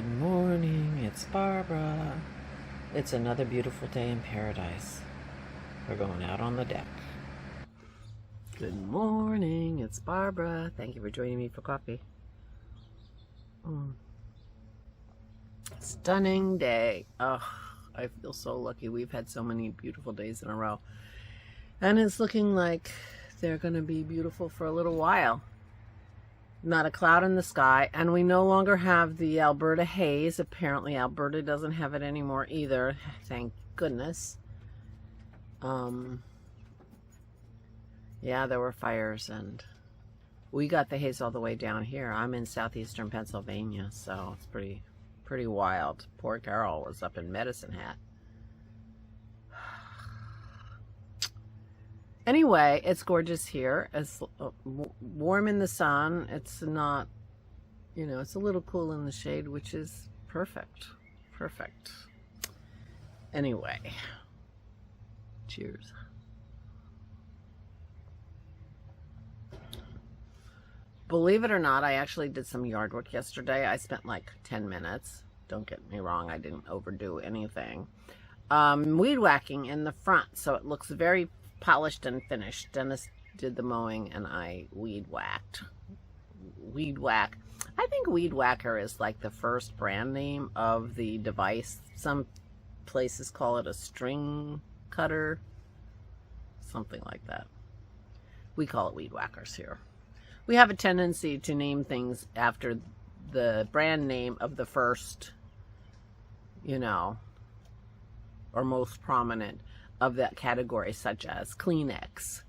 Good morning, it's Barbara. It's another beautiful day in paradise. We're going out on the deck. Good morning, it's Barbara. Thank you for joining me for coffee. Stunning day. Oh, I feel so lucky. We've had so many beautiful days in a row. And it's looking like they're going to be beautiful for a little while. Not a cloud in the sky, and we no longer have the Alberta haze. Apparently Alberta doesn't have it anymore either, thank goodness. Yeah, there were fires, and we got the haze all the way down here. I'm in southeastern Pennsylvania, so it's pretty wild. Poor Carol was up in Medicine Hat. Anyway, it's gorgeous here. It's warm in the sun. It's not, it's a little cool in the shade, which is perfect. Perfect. Anyway, cheers. Believe it or not, I actually did some yard work yesterday. I spent like 10 minutes. Don't get me wrong, I didn't overdo anything. Weed whacking in the front, so it looks very polished and finished. Dennis did the mowing and I weed whacked. Weed whack. I think Weed Whacker is like the first brand name of the device. Some places call it a string cutter. Something like that. We call it weed whackers here. We have a tendency to name things after the brand name of the first, or most prominent of that category, such as Kleenex.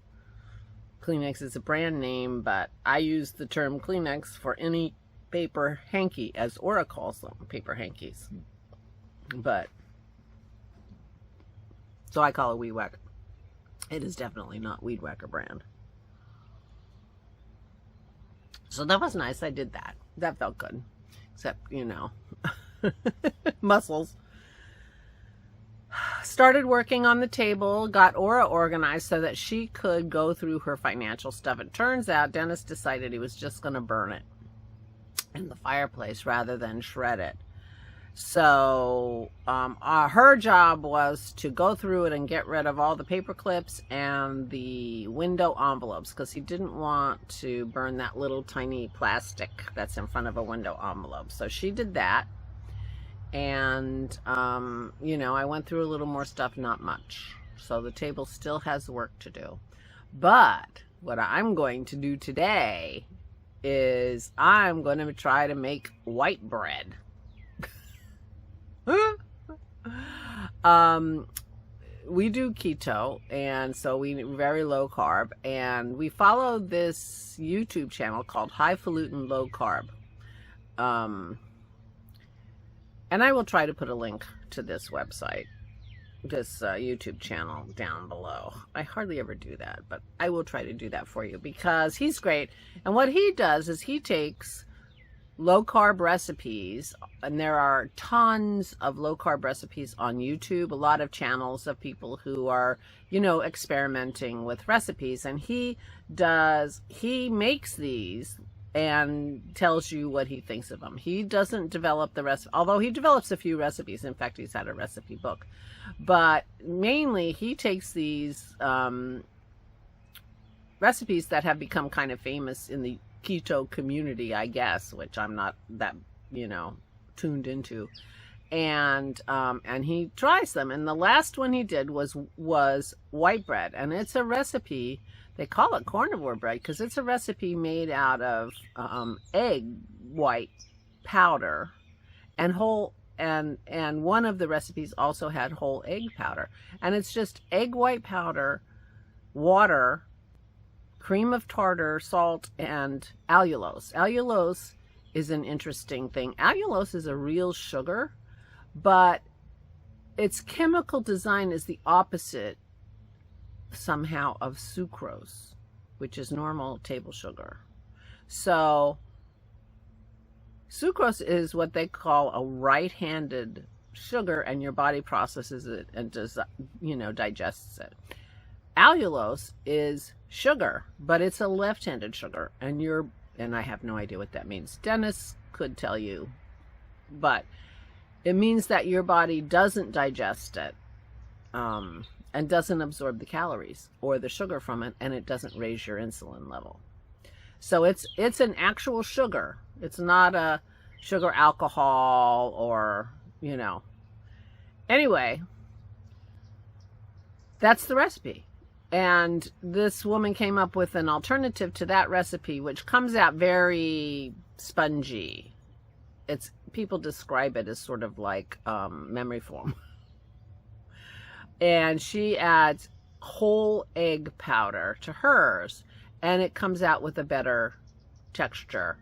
Kleenex is a brand name, but I use the term Kleenex for any paper hanky, as Aura calls them, paper hankies. But, so I call it Weed Whacker. It is definitely not Weed Whacker brand. So that was nice, I did that. That felt good. Except, muscles. Started working on the table, got Aura organized so that she could go through her financial stuff. It turns out Dennis decided he was just going to burn it in the fireplace rather than shred it. So her job was to go through it and get rid of all the paper clips and the window envelopes, because he didn't want to burn that little tiny plastic that's in front of a window envelope. So she did that. And, I went through a little more stuff, not much. So the table still has work to do. But what I'm going to do today is I'm going to try to make white bread. We do keto, and so we very low carb. And we follow this YouTube channel called Highfalutin Low Carb. And I will try to put a link to this website, this YouTube channel down below. I hardly ever do that, but I will try to do that for you because he's great. And what he does is he takes low-carb recipes, and there are tons of low-carb recipes on YouTube, a lot of channels of people who are, experimenting with recipes. And he makes these and tells you what he thinks of them. He doesn't develop the recipe, although he develops a few recipes. In fact, he's had a recipe book. But mainly, he takes these recipes that have become kind of famous in the keto community, I guess, which I'm not that, tuned into. And he tries them. And the last one he did was white bread. And it's a recipe. They call it carnivore bread because it's a recipe made out of egg white powder and and one of the recipes also had whole egg powder. And it's just egg white powder, water, cream of tartar, salt, and allulose. Allulose is an interesting thing. Allulose is a real sugar, but its chemical design is the opposite somehow of sucrose, which is normal table sugar. So sucrose is what they call a right-handed sugar, and your body processes it and digests it. Allulose is sugar, but it's a left-handed sugar, and I have no idea what that means. Dennis could tell you but it means that your body doesn't digest it and doesn't absorb the calories or the sugar from it, and it doesn't raise your insulin level. So it's an actual sugar. It's not a sugar alcohol or, you know. Anyway, that's the recipe. And this woman came up with an alternative to that recipe, which comes out very spongy. People describe it as sort of like memory foam. And she adds whole egg powder to hers, and it comes out with a better texture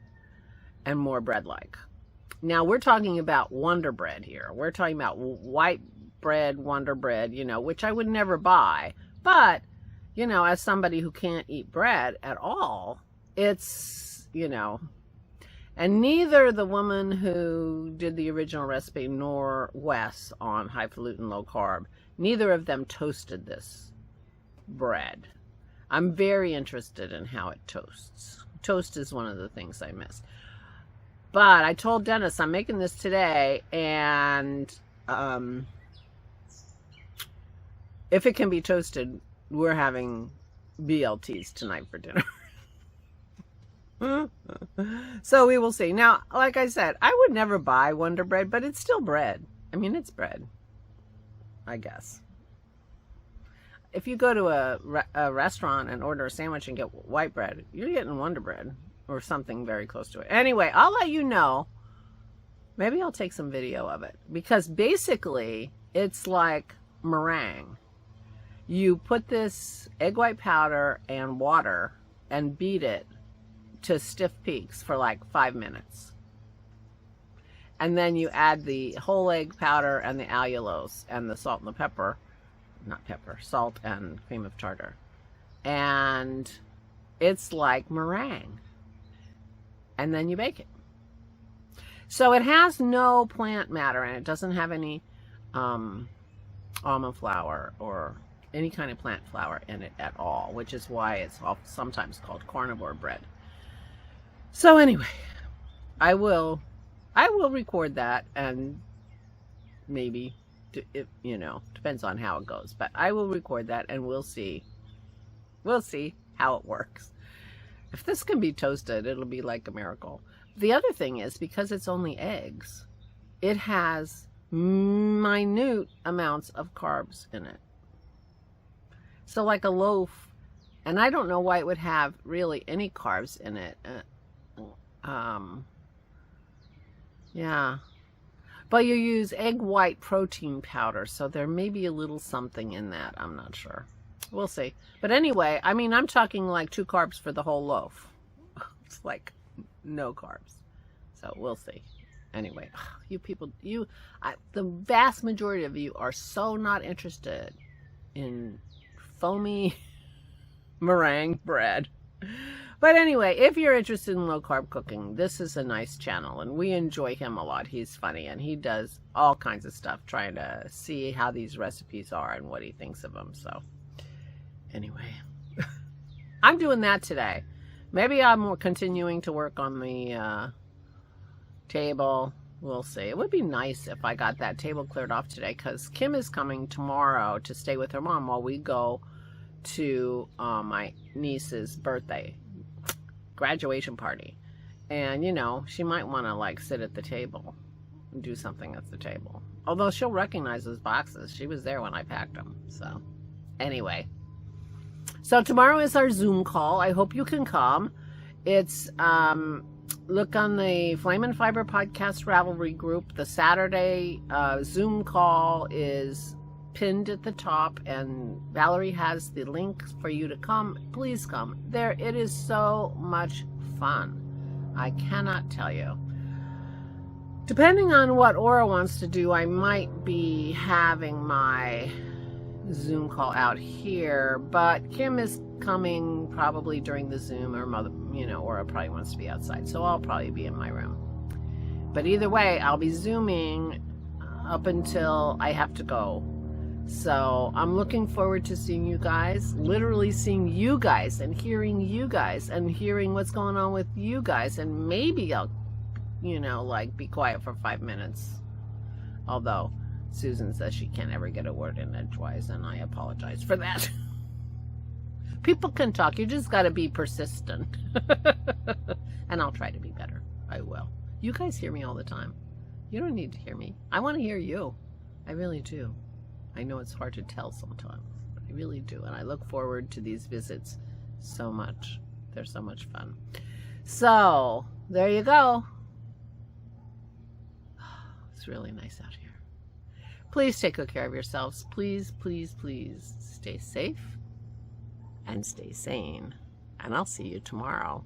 and more bread-like. Now we're talking about Wonder Bread here. We're talking about white bread, Wonder Bread, you know, which I would never buy. But, you know, as somebody who can't eat bread at all, it's, you know. And neither the woman who did the original recipe nor Wes on Highfalutin Low Carb, neither of them toasted this bread. I'm very interested in how it toasts. Toast is one of the things I miss. But I told Dennis I'm making this today, and if it can be toasted, we're having BLTs tonight for dinner. So we will see. Now, like I said, I would never buy Wonder Bread, but it's still bread. I mean, it's bread, I guess. If you go to a restaurant and order a sandwich and get white bread, you're getting Wonder Bread or something very close to it. Anyway, I'll let you know. Maybe I'll take some video of it, because basically it's like meringue. You put this egg white powder and water and beat it to stiff peaks for like 5 minutes. And then you add the whole egg powder and the allulose and the salt and the pepper. Not pepper, salt and cream of tartar. And it's like meringue. And then you bake it. So it has no plant matter in it. It doesn't have any almond flour or any kind of plant flour in it at all, which is why it's sometimes called carnivore bread. So anyway, I will record that, and maybe, you know, depends on how it goes, but I will record that, and we'll see how it works. If this can be toasted, it'll be like a miracle. The other thing is, because it's only eggs, it has minute amounts of carbs in it. So like a loaf, and I don't know why it would have really any carbs in it. Yeah. But you use egg white protein powder, so there may be a little something in that. I'm not sure. We'll see. But anyway, I mean, I'm talking like 2 carbs for the whole loaf. It's like no carbs. So we'll see. Anyway, you people, the vast majority of you are so not interested in foamy meringue bread. But anyway, if you're interested in low carb cooking, this is a nice channel, and we enjoy him a lot. He's funny, and he does all kinds of stuff trying to see how these recipes are and what he thinks of them. So anyway, I'm doing that today. Maybe I'm continuing to work on the table. We'll see. It would be nice if I got that table cleared off today, because Kim is coming tomorrow to stay with her mom while we go to my niece's birthday graduation party. And, you know, she might want to like sit at the table and do something at the table. Although she'll recognize those boxes. She was there when I packed them. So anyway. So tomorrow is our Zoom call. I hope you can come. It's, look on the Flame and Fiber Podcast Ravelry group. The Saturday Zoom call is pinned at the top, and Valerie has the link for you to come. Please come. There, it is so much fun. I cannot tell you. Depending on what Aura wants to do, I might be having my Zoom call out here, but Kim is coming probably during the Zoom, or mother, you know, Aura probably wants to be outside, so I'll probably be in my room. But either way, I'll be Zooming up until I have to go. So I'm looking forward to seeing you guys, literally seeing you guys and hearing you guys and hearing what's going on with you guys. And maybe I'll you know, like be quiet for 5 minutes. Although Susan says she can't ever get a word in edgewise, and I apologize for that. People can talk. You just got to be persistent. And I'll try to be better. I will. You guys hear me all the time. You don't need to hear me. I want to hear you. I really do. I know it's hard to tell sometimes, but I really do. And I look forward to these visits so much. They're so much fun. So, there you go. It's really nice out here. Please take good care of yourselves. Please, please, please stay safe and stay sane. And I'll see you tomorrow.